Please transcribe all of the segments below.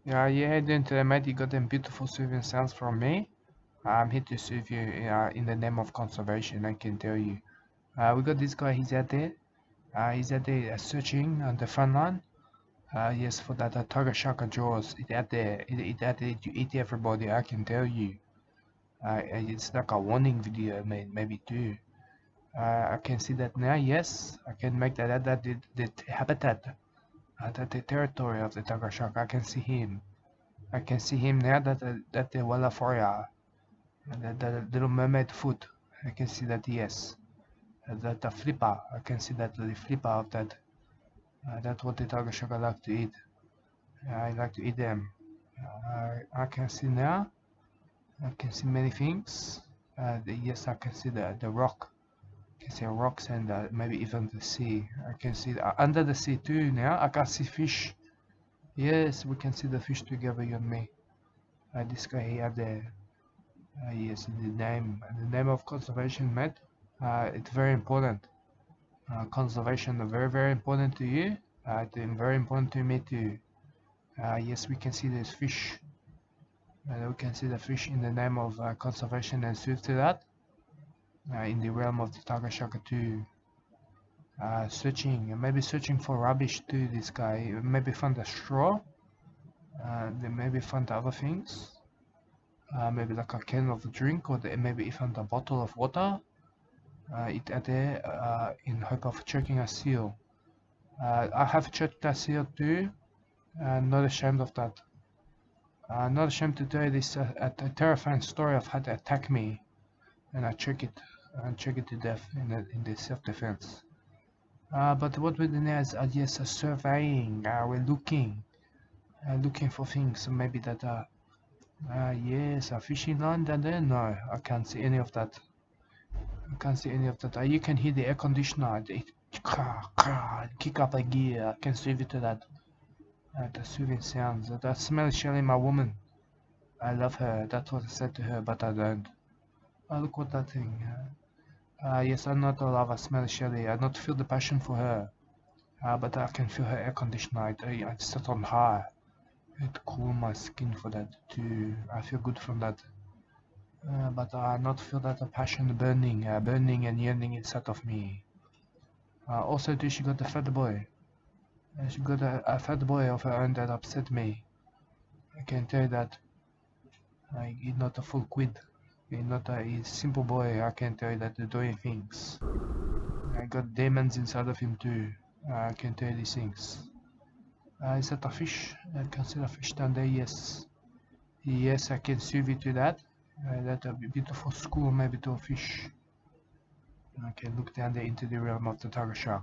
Yeah, then mate, you got them beautiful soothing sounds from me. I'm here to soothe you in the name of conservation, I can tell you. We got this guy, he's out there. He's out there searching on the front line. Yes, for that tiger shark jaws. It out there, it out there to eat everybody, I can tell you. It's like a warning video, maybe too. I can see that now, yes. I can make that the habitat, that the territory of the tiger shark. I can see him. I can see him now that the Wallafia, the little mermaid foot. I can see that, yes. That the flipper. I can see that the flipper of that. That's what the tiger shark like to eat. I like to eat them. I can see now. I can see many things. Yes, I can see the rock. I can see rocks and maybe even the sea. I can see under the sea too now. I can see fish. Yes, we can see the fish together, you and me. This guy here there. Yes, the name of conservation, mate. It's very important. Conservation is very, very important to you. It's very important to me too. Yes, we can see this fish. We can see the fish in the name of conservation and soothe to that. In the realm of the tiger shark too. Maybe searching for rubbish too. This guy maybe found a straw. They maybe found other things. Maybe like a can of drink, or maybe even a bottle of water. It there in hope of checking a seal. I have checked a seal too. Not ashamed of that. Not ashamed to tell you this a terrifying story of how they attack me, and I check it to death in the self-defense. But what we're doing is yes, surveying. We're looking for things. Maybe that yes, a fishing line down there. No, I can't see any of that. I can't see any of that. You can hear the air conditioner. It kick up a gear. I can save it to that. The soothing sounds. That smells Shelly, my woman. I love her. That's what I said to her, but I don't. Oh, look what that thing. Yes, I'm not a lover. Smell Shelly. I don't feel the passion for her. But I can feel her air conditioner. It set on high. It cool my skin for that too. I feel good from that. But I not feel that passion burning and yearning inside of me. Also too, she got a fat boy. She got a fat boy of her own that upset me. I can tell you that. He's not a full quid. He's not a simple boy. I can tell you that they're doing things. I got demons inside of him too. I can tell you these things. Is that a fish? I can see a fish down there, yes. Yes, I can soothe you to that. That a beautiful school maybe to a fish. I can look down there into the realm of the tiger shark.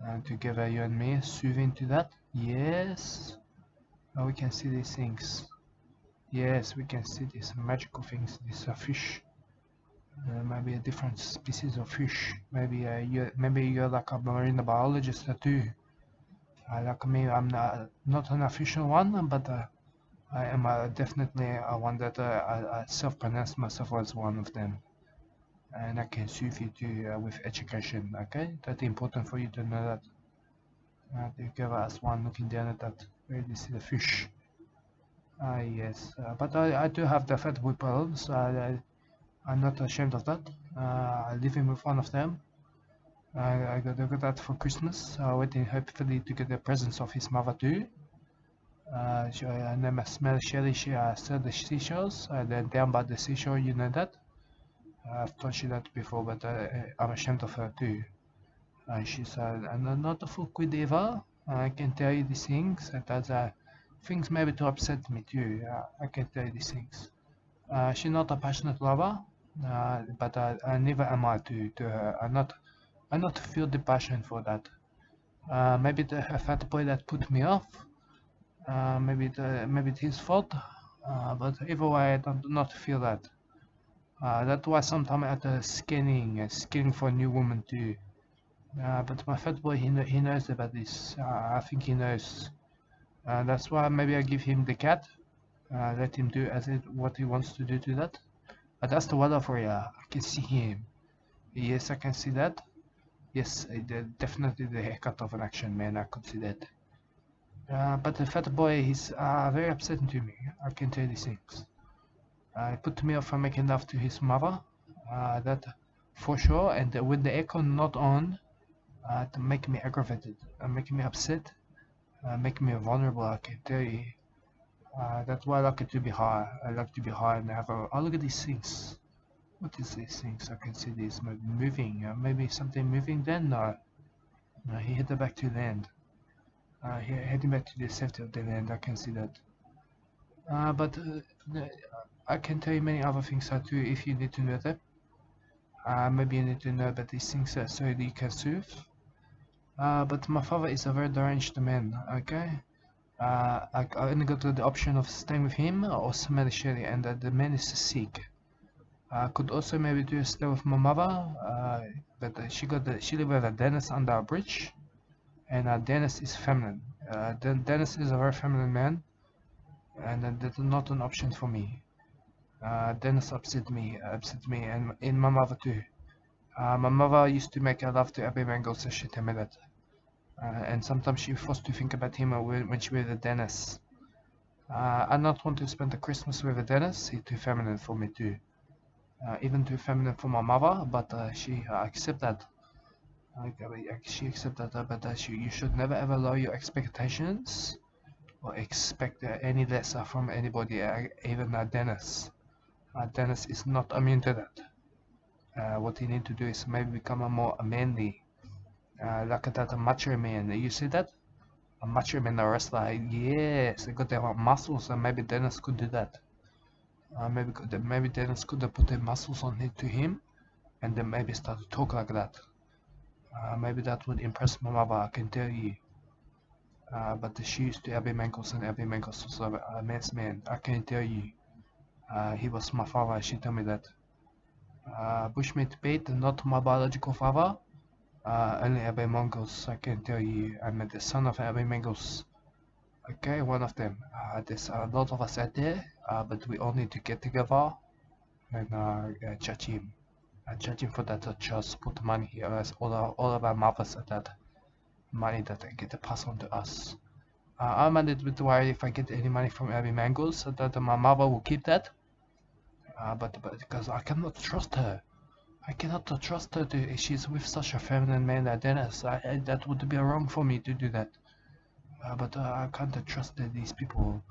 And together you and me, soothing to that. Yes. We can see these things. Yes, we can see these magical things. These are fish. Maybe a different species of fish. Maybe you're like a marine biologist too. Like me, I'm not an official one, but I am definitely one that I self-pronounce myself as one of them. And I can soothe you too with education, okay? That's important for you to know that. Together as one looking down at that, where do you see the fish? Yes, but I do have the fat boy problems. I'm not ashamed of that. I live in with one of them. I got that for Christmas. Waiting hopefully to get the presents of his mother too. Her name is Smell Shelly. She sold the seashells. Then down by the seashore, you know that. I've told you that before, but I'm ashamed of her too. She's not a full quid either. I can tell you these things. That's things maybe to upset me too. I can tell you these things. She's not a passionate lover, but never am I to her. I not feel the passion for that. Maybe the fat boy that put me off. Maybe it's his fault. But either way, I do not feel that. That's why sometimes at scanning for a new woman too. But my fat boy, he knows about this. I think he knows. That's why maybe I give him the cat. Let him do what he wants to do to that. But that's the weather for you. I can see him. Yes, I can see that. Yes, definitely the haircut of an action man. I could see that. But the fat boy, he's very upsetting to me. I can tell you these things. It put me off from making love to his mother. That for sure. And with the aircon not on, to make me aggravated, making me upset, making me vulnerable. I can tell you. That's why I like it to be high. I like to be high and have a. Oh, look at these things. What is these things? I can see these moving. Maybe something moving then? No. No, he headed back to land. He heading back to the safety of the land. I can see that. But I can tell you many other things too if you need to know that. Maybe you need to know about these things so that you can surf. But my father is a very deranged man, okay? I only got the option of staying with him or somebody shady, and the man is sick. I could also maybe do a stay with my mother, but she live with a dentist under a bridge, and Dennis is feminine. Dennis is a very feminine man, and that's not an option for me. Dennis upset me, and my mother too. My mother used to make love to ALBI Mangles, so she told me that. And sometimes she forced to think about him when she was with Dennis. I not want to spend the Christmas with a Dennis. He's too feminine for me too. Even too feminine for my mother, but she accept that. She accept that, but you should never ever lower your expectations or expect any lesser from anybody, even Dennis. Dennis is not immune to that. What he need to do is maybe become a more manly, like that, a macho man. You see that? A macho man, a wrestler. Yes, they got their muscles, and maybe Dennis could do that. Maybe Dennis could have put their muscles on to him, and then maybe start to talk like that. Maybe that would impress my mother, I can tell you. But she used to ALBI Mangles, and ALBI Mangles was a man's man, I can tell you. He was my father, she told me that. Bushmate Pete, not my biological father. Only ALBI Mangles, I can tell you. I'm the son of ALBI Mangles. Okay, one of them. There's a lot of us out there, but we all need to get together and judge him. Judge him for that, just put money here as all of our mothers at that money that they get passed on to us. I'm a little bit worried if I get any money from ALBI Mangles, so that my mother will keep that. But because I cannot trust her. I cannot trust her she's with such a feminine man like Dennis. That would be wrong for me to do that. But I can't trust these people.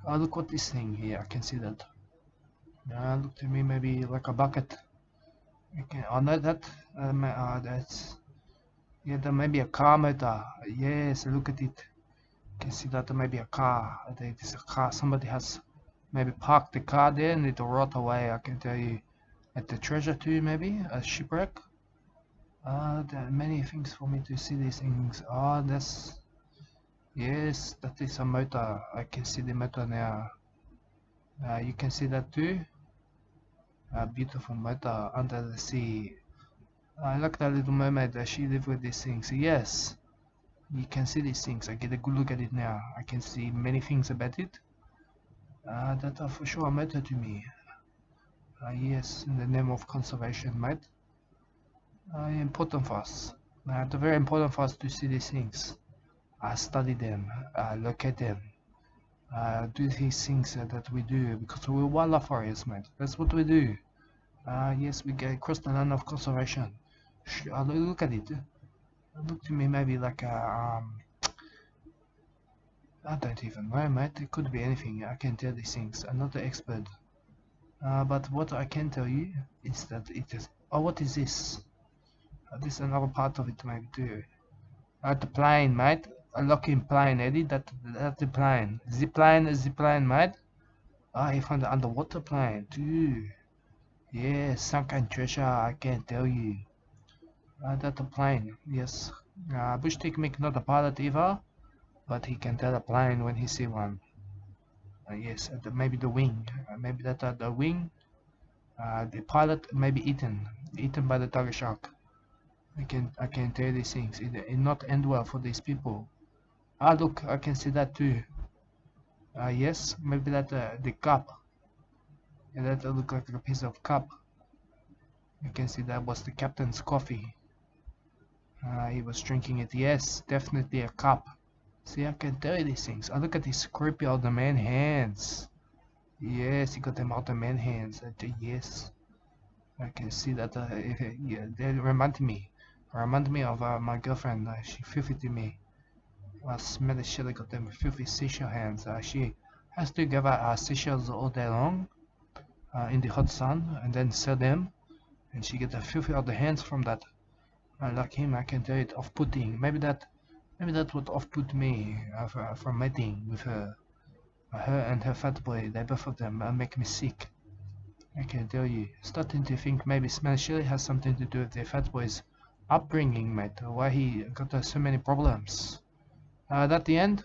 Look what this thing here, I can see that. Look to me maybe like a bucket. Okay, oh no, that's... Yeah, there may be a car motor. Yes, look at it. You can see that there may be a car. There's a car. Somebody has maybe parked the car there and it rot away, I can tell you. At the treasure too, maybe? A shipwreck? There are many things for me to see these things. Oh, that's... Yes, that is a motor. I can see the motor now. You can see that too. A beautiful motor under the sea. I like that little mermaid that she lived with these things. Yes, you can see these things. I get a good look at it now. I can see many things about it. That are for sure a matter to me. Yes, in the name of conservation, mate. Important for us. It's very important for us to see these things. Study them, look at them. Do these things that we do because we're wildlife warriors, mate. That's what we do. Yes, we get across the line of conservation. Look at it. Look to me maybe like a I don't even know, mate. It could be anything. I can tell these things. I'm not the expert. But what I can tell you is that it is... Oh, what is this? This is another part of it maybe too. The plane, mate. A locking plane, Eddie. That's the plane. Zip line, mate. He found the underwater plane too. Yeah, sunken treasure, I can tell you. That's a plane, yes. BUSHTICK MICK not a pilot either, but he can tell a plane when he see one. Yes, maybe the wing. Maybe that the wing. The pilot may be eaten by the tiger shark. I can tell these things. It not end well for these people. Look, I can see that too. Yes, maybe that the cup. Yeah, that look like a piece of cup. You can see that was the captain's coffee. He was drinking it. Yes, definitely a cup. See, I can tell you these things. Oh, look at these creepy old man hands. Yes, he got them old man hands. Yes, I can see that. Yeah, they remind me of my girlfriend. She filthy to me. Smelly shit. Got them filthy seashell hands. She has to give out seashells all day long in the hot sun and then sell them. And she get the filthy old hands from that. Like him, I can tell it off-putting. Maybe that would off-put me from mating with her. Her and her fat boy, they both of them make me sick. I can tell you. Starting to think maybe Smelly Chili has something to do with their fat boy's upbringing, mate. Why he got so many problems. That the end?